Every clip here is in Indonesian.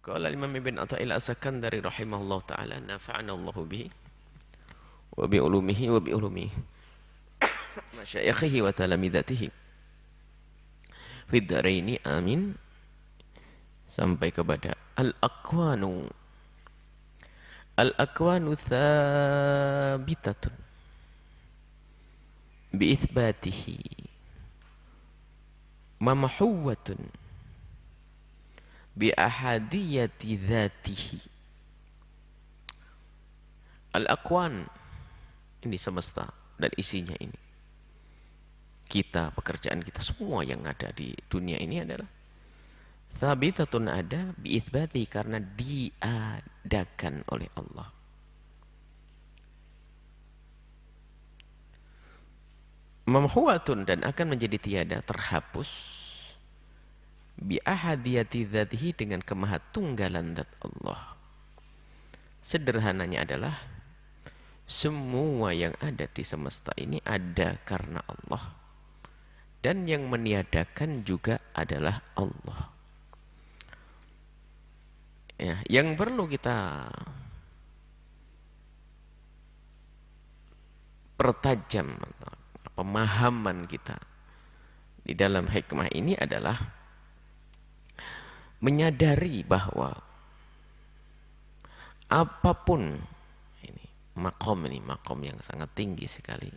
Qala Imam Ibn Athaillah As-Sakandari rahimahullah ta'ala nafa'ana Allahu bihi wa bi ulumihi wa bi ulumihi masyayikhihi wa talamidatihi fid dharaini amin, sampai kepada al-aqwanu thabitatun bi itsbatihi mamhuwatun bi ahadiyati dhatihi. Al-aqwan ini semesta dan isinya ini. Kita, pekerjaan kita, semua yang ada di dunia ini adalah thabitatun, ada bi itsbati, karena diadakan oleh Allah. Mamhuwatun, dan akan menjadi tiada, terhapus, bi ahadiyati dzatihi, dengan kemahatunggalan zat Allah. Sederhananya adalah semua yang ada di semesta ini ada karena Allah, dan yang meniadakan juga adalah Allah. Ya, yang perlu kita pertajam pemahaman kita di dalam hikmah ini adalah menyadari bahwa apapun ini makom yang sangat tinggi sekali.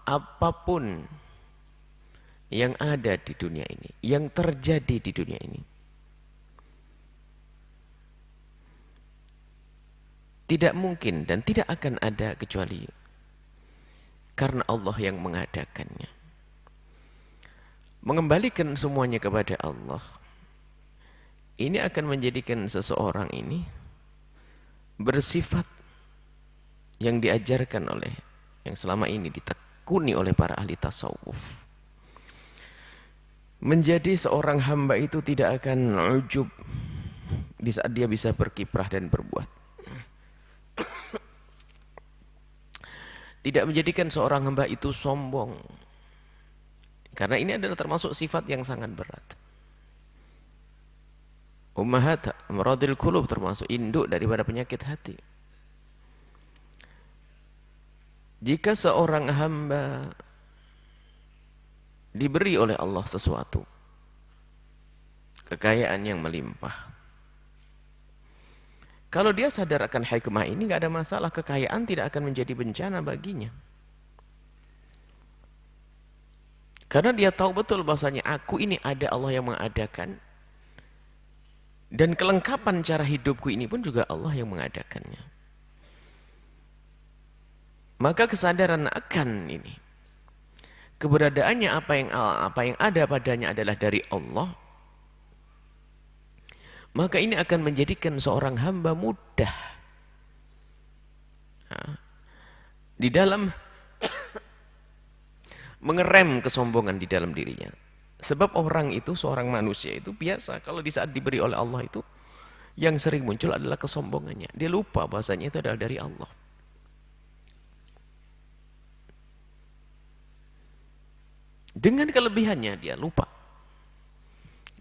Apapun yang ada di dunia ini, yang terjadi di dunia ini, tidak mungkin dan tidak akan ada kecuali karena Allah yang mengadakannya. Mengembalikan semuanya kepada Allah, ini akan menjadikan seseorang ini bersifat yang diajarkan oleh, yang selama ini ditekuni oleh para ahli tasawuf. Menjadi seorang hamba itu tidak akan ujub di saat dia bisa berkiprah dan berbuat. Tidak menjadikan seorang hamba itu sombong, karena ini adalah termasuk sifat yang sangat berat. Ummahat amradil qulub, termasuk induk daripada penyakit hati. Jika seorang hamba diberi oleh Allah sesuatu, kekayaan yang melimpah, kalau dia sadar akan hikmah ini, nggak ada masalah, kekayaan tidak akan menjadi bencana baginya. Karena dia tahu betul bahwasanya aku ini ada Allah yang mengadakan, dan kelengkapan cara hidupku ini pun juga Allah yang mengadakannya. Maka kesadaran akan ini, keberadaannya apa yang ada padanya adalah dari Allah, maka ini akan menjadikan seorang hamba mudah di dalam mengerem kesombongan di dalam dirinya. Sebab orang itu, seorang manusia itu biasa kalau di saat diberi oleh Allah itu, yang sering muncul adalah kesombongannya. Dia lupa bahasanya itu adalah dari Allah. Dengan kelebihannya dia lupa.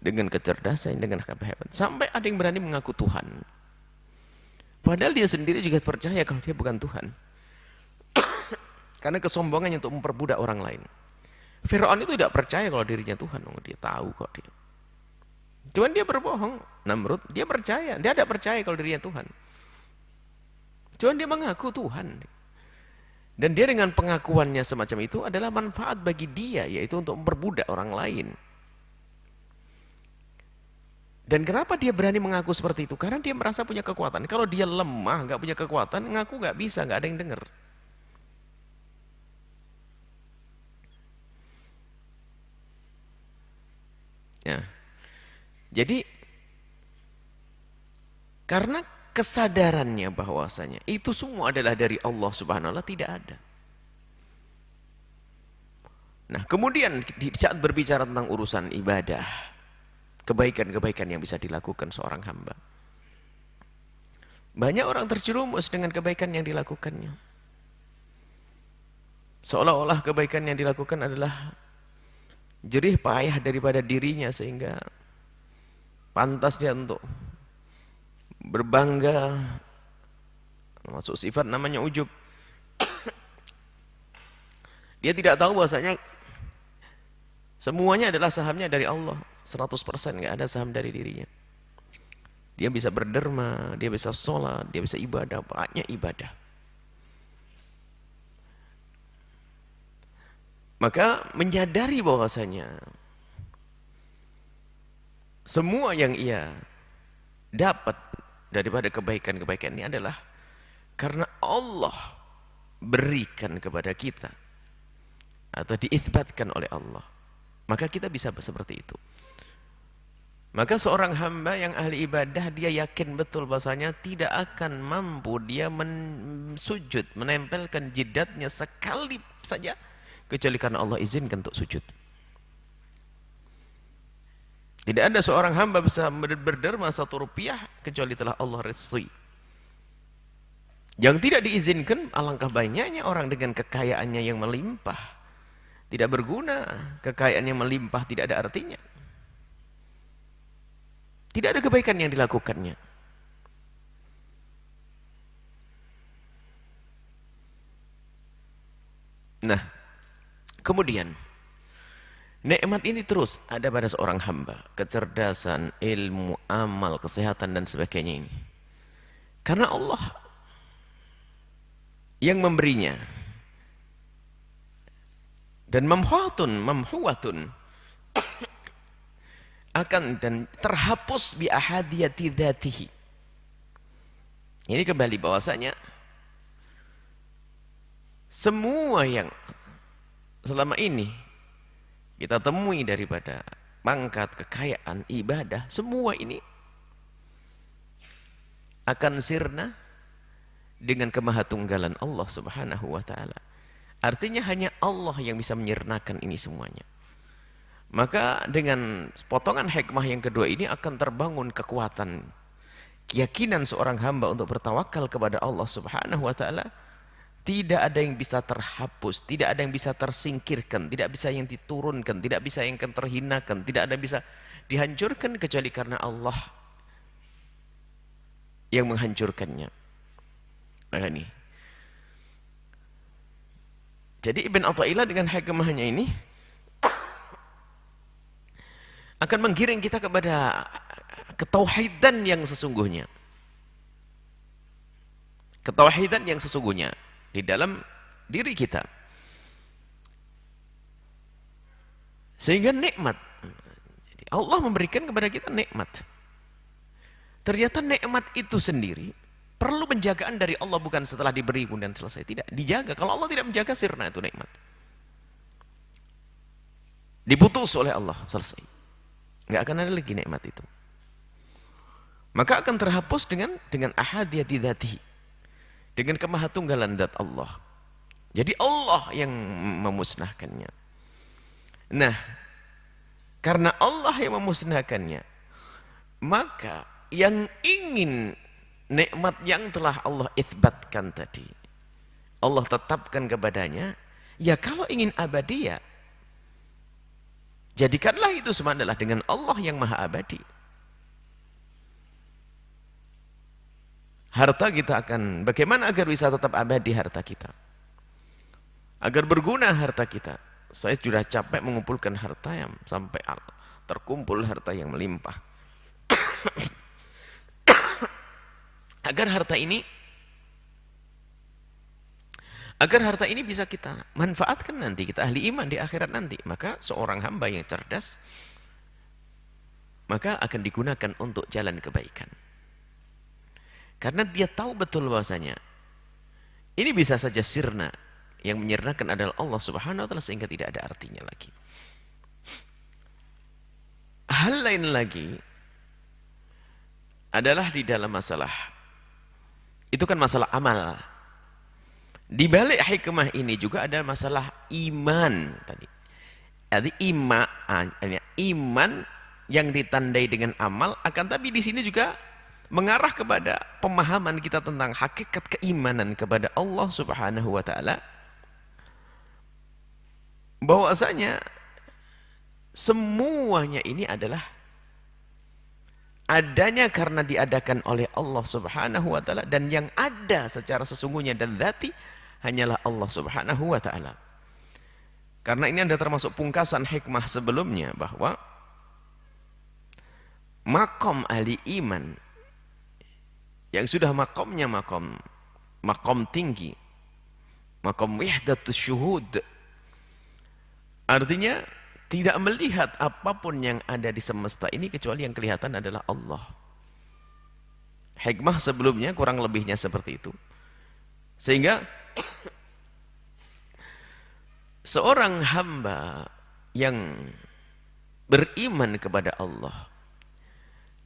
Dengan kecerdasan, dengan kehebatan. Sampai ada yang berani mengaku Tuhan. Padahal dia sendiri juga percaya kalau dia bukan Tuhan. Karena kesombongannya untuk memperbudak orang lain. Firaun itu tidak percaya kalau dirinya Tuhan. Dia tahu kok dia. Cuman dia berbohong. Namrud, dia percaya. Dia tidak percaya kalau dirinya Tuhan. Cuman dia mengaku Tuhan. Dan dia dengan pengakuannya semacam itu adalah manfaat bagi dia, yaitu untuk memperbudak orang lain. Dan kenapa dia berani mengaku seperti itu? Karena dia merasa punya kekuatan. Kalau dia lemah, nggak punya kekuatan, ngaku nggak bisa, nggak ada yang dengar. Ya. Jadi karena kesadarannya bahwasanya itu semua adalah dari Allah Subhanahu wa taala, tidak ada. Nah, kemudian di saat berbicara tentang urusan ibadah, kebaikan-kebaikan yang bisa dilakukan seorang hamba, banyak orang terjerumus dengan kebaikan yang dilakukannya. Seolah-olah kebaikan yang dilakukan adalah jerih payah daripada dirinya, sehingga pantas dia untuk berbangga, masuk sifat namanya ujub. Dia tidak tahu bahwasanya semuanya adalah sahamnya dari Allah, 100% nggak ada saham dari dirinya. Dia bisa berderma, dia bisa sholat, dia bisa ibadah, banyak ibadah. Maka menyadari bahwasanya semua yang ia dapat daripada kebaikan-kebaikan ini adalah karena Allah berikan kepada kita atau diitsbatkan oleh Allah. Maka kita bisa seperti itu. Maka seorang hamba yang ahli ibadah, dia yakin betul bahasanya tidak akan mampu dia sujud, menempelkan jidatnya sekali saja kecuali karena Allah izinkan untuk sujud. Tidak ada seorang hamba bisa berderma 1 rupiah kecuali telah Allah ridhoi. Yang tidak diizinkan, alangkah banyaknya orang dengan kekayaannya yang melimpah. Tidak berguna, kekayaan yang melimpah tidak ada artinya. Tidak ada kebaikan yang dilakukannya. Nah, kemudian nikmat ini terus ada pada seorang hamba, kecerdasan, ilmu, amal, kesehatan dan sebagainya ini. Karena Allah yang memberinya. Dan mamhuwatun akan dan terhapus bi ahadiyati dzatihi. Ini kembali bahwasanya semua yang selama ini kita temui daripada pangkat, kekayaan, ibadah, semua ini akan sirna dengan kemahatunggalan Allah Subhanahu wa taala. Artinya hanya Allah yang bisa menyirnakan ini semuanya. Maka dengan potongan hikmah yang kedua ini akan terbangun kekuatan, keyakinan seorang hamba untuk bertawakal kepada Allah Subhanahu wa taala. Tidak ada yang bisa terhapus, tidak ada yang bisa tersingkirkan, tidak bisa yang diturunkan, tidak bisa yang terhinakan, tidak ada yang bisa dihancurkan kecuali karena Allah yang menghancurkannya. Nah ini. Jadi Ibn Athaillah dengan hikmahnya ini akan menggiring kita kepada ketauhidan yang sesungguhnya. Ketauhidan yang sesungguhnya di dalam diri kita. Sehingga nikmat. Allah memberikan kepada kita nikmat. Ternyata nikmat itu sendiri perlu penjagaan dari Allah, bukan setelah diberi kemudian selesai. Tidak, dijaga. Kalau Allah tidak menjaga, sirna itu nikmat. Diputus oleh Allah, selesai. Nggak akan ada lagi nikmat itu. Maka akan terhapus dengan ahadiyati dzatihi, dengan kemahatunggalan zat Allah. Jadi Allah yang memusnahkannya. Nah, karena Allah yang memusnahkannya, maka yang ingin nikmat yang telah Allah itsbatkan tadi, Allah tetapkan kepadanya, ya kalau ingin abadi, ya jadikanlah itu semua adalah dengan Allah yang maha abadi. Harta kita akan, bagaimana agar bisa tetap abadi harta kita? Agar berguna harta kita. Saya sudah capek mengumpulkan harta yang sampai terkumpul harta yang melimpah. Agar harta ini bisa kita manfaatkan nanti, kita ahli iman di akhirat nanti. Maka seorang hamba yang cerdas, maka akan digunakan untuk jalan kebaikan. Karena dia tahu betul bahwasanya ini bisa saja sirna, yang menyirnakan adalah Allah Subhanahu wa taala, sehingga tidak ada artinya lagi. Hal lain lagi adalah di dalam masalah, itu kan masalah amal. Di balik hikmah ini juga ada masalah iman tadi. Jadi iman yang ditandai dengan amal, akan tapi di sini juga mengarah kepada pemahaman kita tentang hakikat keimanan kepada Allah Subhanahu wa taala. Bahwasanya semuanya ini adalah adanya karena diadakan oleh Allah Subhanahu wa taala, dan yang ada secara sesungguhnya dan dzati hanyalah Allah Subhanahu wa taala. Karena ini ada termasuk pungkasan hikmah sebelumnya bahwa makom ahli iman yang sudah makomnya makom tinggi, makom wahdatus syuhud, artinya tidak melihat apapun yang ada di semesta ini kecuali yang kelihatan adalah Allah. Hikmah sebelumnya kurang lebihnya seperti itu. Sehingga seorang hamba yang beriman kepada Allah,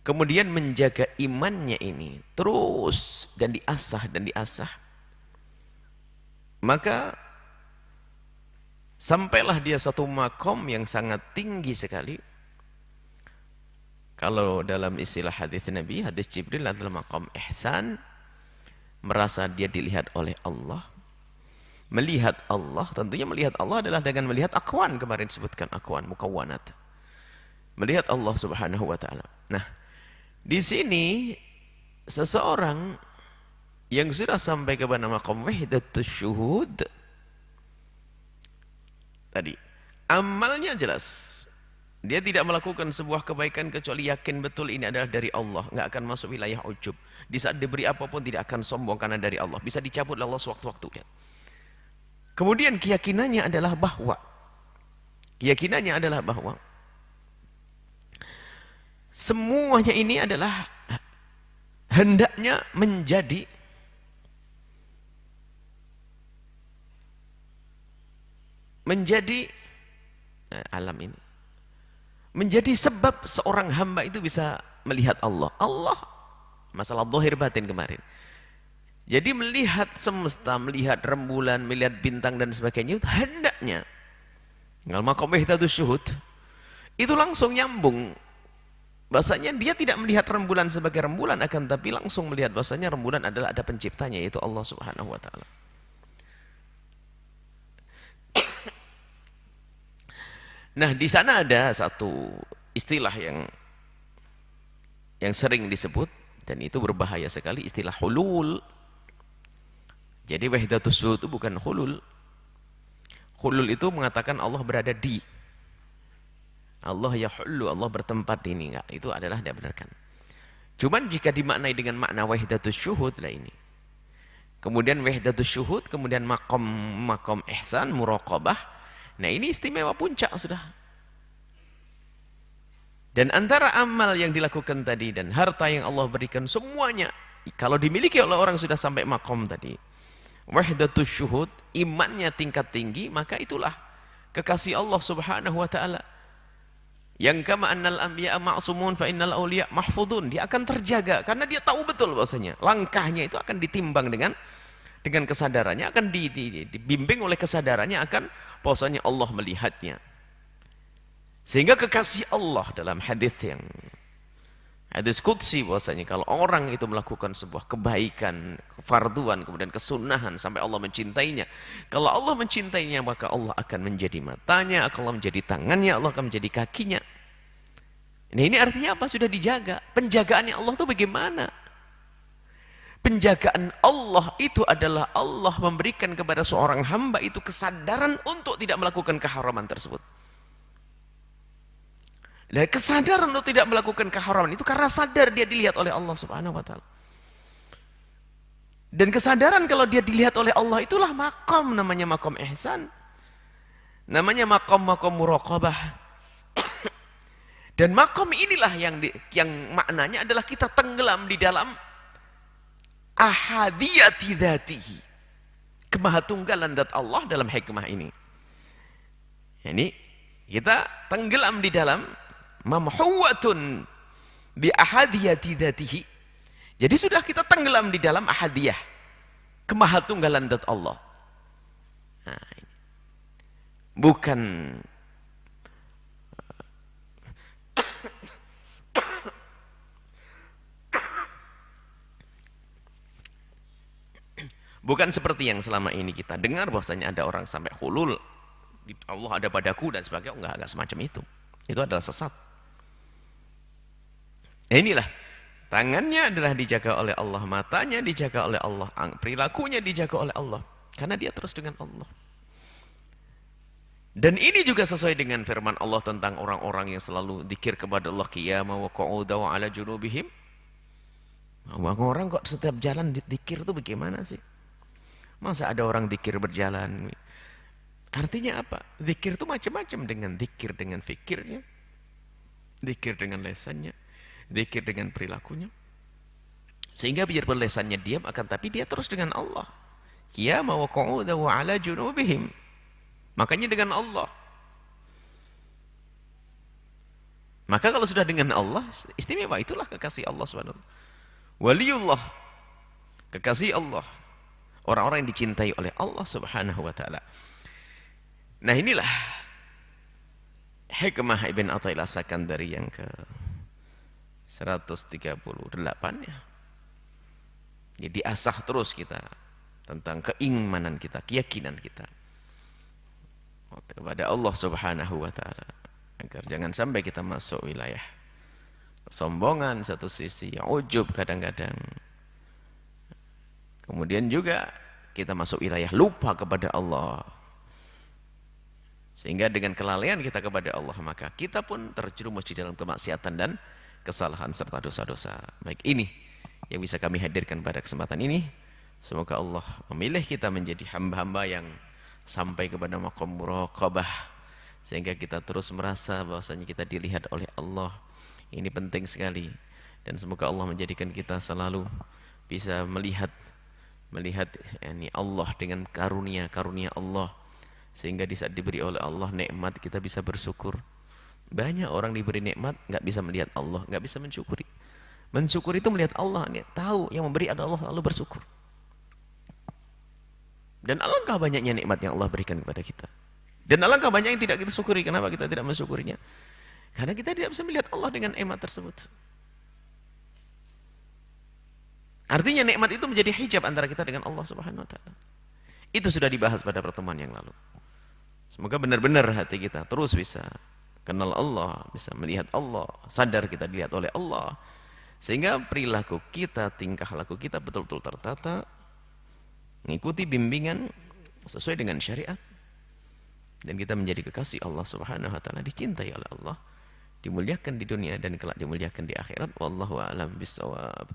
kemudian menjaga imannya ini terus dan diasah, maka sampailah dia satu makom yang sangat tinggi sekali. Kalau dalam istilah hadis Nabi, hadis Jibril adalah makom ihsan, merasa dia dilihat oleh Allah. Melihat Allah, tentunya melihat Allah adalah dengan melihat akwan, kemarin disebutkan akwan, mukawwanat. Melihat Allah Subhanahu wa taala. Nah, di sini seseorang yang sudah sampai kepada maqam wahdatus syuhud tadi, amalnya jelas. Dia tidak melakukan sebuah kebaikan kecuali yakin betul ini adalah dari Allah, nggak akan masuk wilayah ujub. Di saat diberi apapun tidak akan sombong karena dari Allah. Bisa dicabut oleh Allah sewaktu-waktu. Kemudian keyakinannya adalah bahwa semuanya ini adalah hendaknya menjadi alam ini menjadi sebab seorang hamba itu bisa melihat Allah. Allah masalah zahir batin kemarin. Jadi melihat semesta, melihat rembulan, melihat bintang dan sebagainya itu hendaknya ngal maqam wahdatus syuhud itu langsung nyambung. Bahasanya dia tidak melihat rembulan sebagai rembulan, akan tapi langsung melihat bahasanya rembulan adalah ada penciptanya, yaitu Allah Subhanahu wa taala. Nah, di sana ada satu istilah yang sering disebut dan itu berbahaya sekali, istilah hulul. Jadi wahdatus syuhud itu bukan hulul. Hulul itu mengatakan Allah berada di, Allah yahullu, Allah bertempat ini, enggak, itu adalah tidak benarkan. Cuman jika dimaknai dengan makna wahdatus syuhud lah ini. Kemudian wahdatus syuhud, kemudian makom ihsan, muraqabah. Nah, ini istimewa puncak sudah. Dan antara amal yang dilakukan tadi dan harta yang Allah berikan semuanya, kalau dimiliki oleh orang sudah sampai makom tadi, wahdatus syuhud, imannya tingkat tinggi, maka itulah kekasih Allah Subhanahu wa taala. Yang kama annal anbiya ma'sumun fa innal awliya mahfudun, dia akan terjaga karena dia tahu betul bahwasanya langkahnya itu akan ditimbang dengan kesadarannya, akan dibimbing oleh kesadarannya akan bahwasanya Allah melihatnya. Sehingga kekasih Allah dalam hadis qudsi bahwasanya kalau orang itu melakukan sebuah kebaikan, kefarduan, kemudian kesunahan sampai Allah mencintainya. Kalau Allah mencintainya, maka Allah akan menjadi matanya, Allah menjadi tangannya, Allah akan menjadi kakinya. Nah, ini artinya apa? Sudah dijaga. Penjagaannya Allah itu bagaimana? Penjagaan Allah itu adalah Allah memberikan kepada seorang hamba itu kesadaran untuk tidak melakukan keharaman tersebut. Dan kesadaran untuk tidak melakukan keharaman itu karena sadar dia dilihat oleh Allah Subhanahu wa taala. Dan kesadaran kalau dia dilihat oleh Allah itulah makom, namanya makom ihsan. Namanya makom muraqabah. Dan makom inilah yang maknanya adalah kita tenggelam di dalam ahadiyati dzatihi, kemahatunggalan zat Allah dalam hikmah ini. Ini kita tenggelam di dalam mamhuwatun bi ahadiyati dzatihi. Jadi sudah kita tenggelam di dalam ahadiyah, kemahatunggalan zat Allah. Nah, ini. Bukan bukan seperti yang selama ini kita dengar bahwasanya ada orang sampai hulul, Allah ada padaku dan sebagainya. Enggak semacam itu. Itu adalah sesat. Inilah, tangannya adalah dijaga oleh Allah, matanya dijaga oleh Allah, perilakunya dijaga oleh Allah. Karena dia terus dengan Allah. Dan ini juga sesuai dengan firman Allah tentang orang-orang yang selalu zikir kepada Allah, qiyama wa qu'uda wa ala junubihim. Orang kok setiap jalan zikir itu bagaimana sih? Masa ada orang zikir berjalan? Artinya apa? Zikir itu macam-macam, dengan zikir dengan fikirnya, zikir dengan lesannya, zikir dengan perilakunya. Sehingga biar lesannya diam, akan tapi dia terus dengan Allah. Qiyama wa qu'uda wa ala junubihim. Makanya dengan Allah. Maka kalau sudah dengan Allah, istimewa, itulah kekasih Allah SWT. Waliullah, kekasih Allah, orang-orang yang dicintai oleh Allah Subhanahu wa taala. Nah, inilah hikmah Ibn Athaillah Sakandari yang ke 138-nya. Jadi asah terus kita tentang keimanan kita, keyakinan kita kepada Allah Subhanahu wa taala, agar jangan sampai kita masuk wilayah kesombongan satu sisi, ujub kadang-kadang. Kemudian juga kita masuk wilayah lupa kepada Allah. Sehingga dengan kelalaian kita kepada Allah, maka kita pun terjerumus di dalam kemaksiatan dan kesalahan serta dosa-dosa. Baik, ini yang bisa kami hadirkan pada kesempatan ini. Semoga Allah memilih kita menjadi hamba-hamba yang sampai kepada maqam muraqabah, sehingga kita terus merasa bahwasanya kita dilihat oleh Allah. Ini penting sekali, dan semoga Allah menjadikan kita selalu bisa melihat yani Allah dengan karunia Allah, sehingga di saat diberi oleh Allah nikmat kita bisa bersyukur. Banyak orang diberi nikmat nggak bisa melihat Allah, nggak bisa mensyukuri. Mensyukuri itu melihat Allah, tahu yang memberi adalah Allah, lalu bersyukur. Dan alangkah banyaknya nikmat yang Allah berikan kepada kita. Dan alangkah banyak yang tidak kita syukuri. Kenapa kita tidak mensyukurinya? Karena kita tidak bisa melihat Allah dengan nikmat tersebut. Artinya nikmat itu menjadi hijab antara kita dengan Allah Subhanahu wa taala. Itu sudah dibahas pada pertemuan yang lalu. Semoga benar-benar hati kita terus bisa kenal Allah, bisa melihat Allah, sadar kita dilihat oleh Allah. Sehingga perilaku kita, tingkah laku kita betul-betul tertata, mengikuti bimbingan sesuai dengan syariat, dan kita menjadi kekasih Allah Subhanahu wa taala, dicintai oleh Allah, dimuliakan di dunia dan kelak dimuliakan di akhirat. Wallahu a'lam bishawab.